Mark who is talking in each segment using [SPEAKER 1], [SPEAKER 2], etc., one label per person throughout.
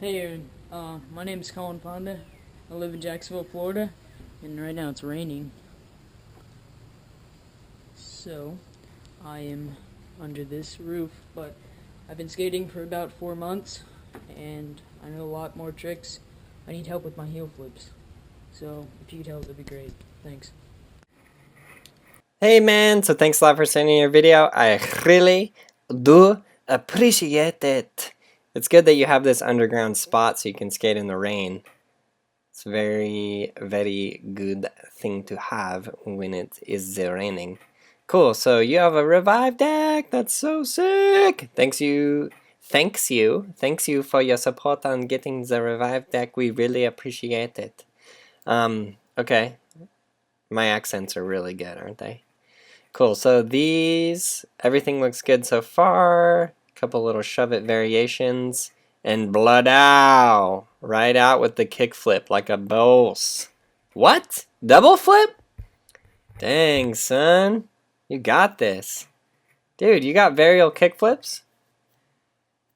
[SPEAKER 1] Hey Aaron, my name is Colin Ponda. I live in Jacksonville, Florida, and right now it's raining. So, I am under this roof, but I've been skating for about 4 months, and I know a lot more tricks. I need help with my heel flips. So, if you could help, that'd be great. Thanks.
[SPEAKER 2] Hey man, so thanks a lot for sending your video. I really do appreciate it. It's good that you have this underground spot so you can skate in the rain. It's very, very good thing to have when it is raining. Cool, so you have a revive deck. That's so sick. Thanks you for your support on getting the revive deck. We really appreciate it. Okay. My accents are really good, aren't they? Cool, so everything looks good so far. Couple little shove it variations. And blood out! Right out with the kickflip like a boss. What? Double flip? Dang, son. You got this. Dude, you got varial kickflips?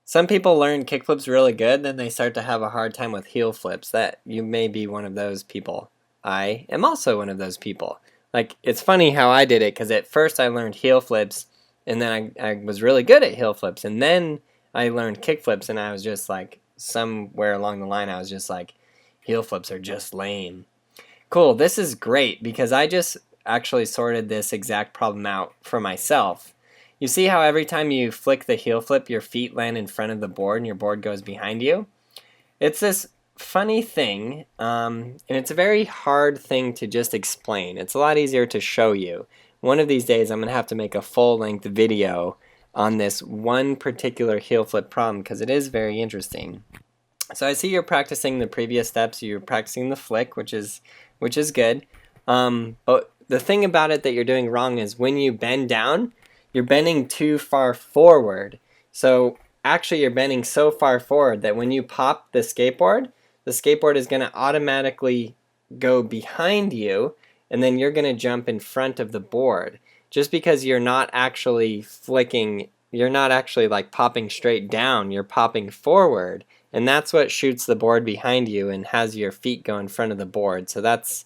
[SPEAKER 2] Some people learn kickflips really good, then they start to have a hard time with heel flips. That you may be one of those people. I am also one of those people. Like, it's funny how I did it, because at first I learned heel flips, and then I was really good at heel flips, and then I learned kick flips, and I was just like, somewhere along the line, I was just like, heel flips are just lame. Cool, this is great, because I just actually sorted this exact problem out for myself. You see how every time you flick the heel flip, your feet land in front of the board, and your board goes behind you? It's this funny thing, and it's a very hard thing to just explain. It's a lot easier to show you. One of these days I'm going to have to make a full-length video on this one particular heel flip problem because it is very interesting. So I see you're practicing the previous steps. You're practicing the flick, which is good. But the thing about it that you're doing wrong is when you bend down, you're bending too far forward. So actually you're bending so far forward that when you pop the skateboard is going to automatically go behind you, and then you're going to jump in front of the board. Just because you're not actually flicking, you're not actually like popping straight down, you're popping forward, and that's what shoots the board behind you and has your feet go in front of the board. So that's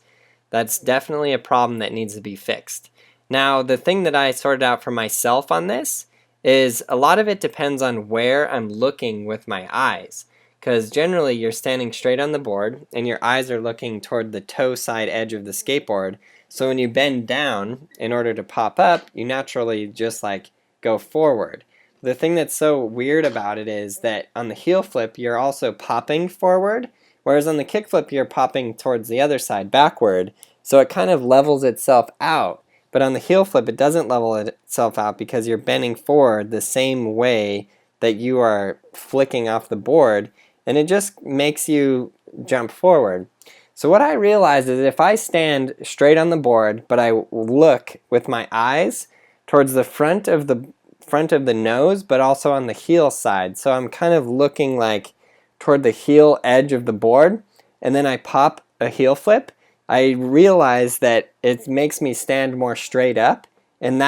[SPEAKER 2] definitely a problem that needs to be fixed. Now, the thing that I sorted out for myself on this is a lot of it depends on where I'm looking with my eyes. Because generally you're standing straight on the board and your eyes are looking toward the toe side edge of the skateboard. So when you bend down in order to pop up, you naturally just like go forward. The thing that's so weird about it is that on the heel flip you're also popping forward, whereas on the kick flip you're popping towards the other side backward. So it kind of levels itself out. But on the heel flip it doesn't level itself out because you're bending forward the same way that you are flicking off the board. And it just makes you jump forward. So what I realized is if I stand straight on the board, but I look with my eyes towards the front of the nose, but also on the heel side. So I'm kind of looking like toward the heel edge of the board, and then I pop a heel flip. I realize that it makes me stand more straight up, and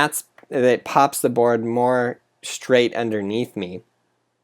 [SPEAKER 2] it pops the board more straight underneath me.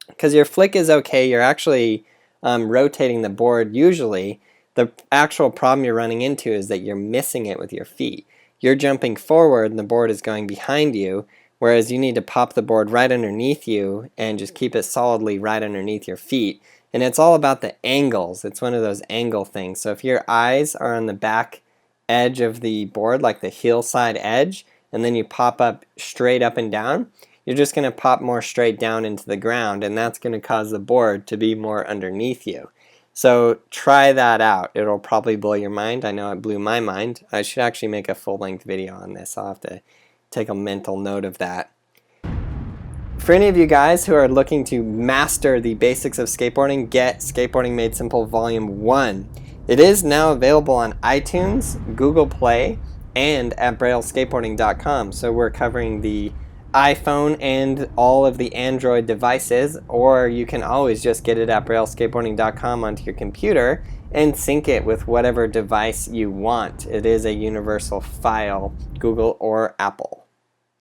[SPEAKER 2] Because your flick is okay, you're actually rotating the board usually. The actual problem you're running into is that you're missing it with your feet. You're jumping forward and the board is going behind you, whereas you need to pop the board right underneath you and just keep it solidly right underneath your feet. And it's all about the angles. It's one of those angle things. So if your eyes are on the back edge of the board, like the heel side edge, and then you pop up straight up and down, you're just going to pop more straight down into the ground, and that's going to cause the board to be more underneath you. So try that out. It'll probably blow your mind. I know it blew my mind. I should actually make a full-length video on this. I'll have to take a mental note of that. For any of you guys who are looking to master the basics of skateboarding, get Skateboarding Made Simple Volume 1. It is now available on iTunes, Google Play, and at brailleskateboarding.com. So we're covering the iPhone and all of the Android devices, or you can always just get it at brailleskateboarding.com onto your computer and sync it with whatever device you want. It is a universal file, Google or Apple.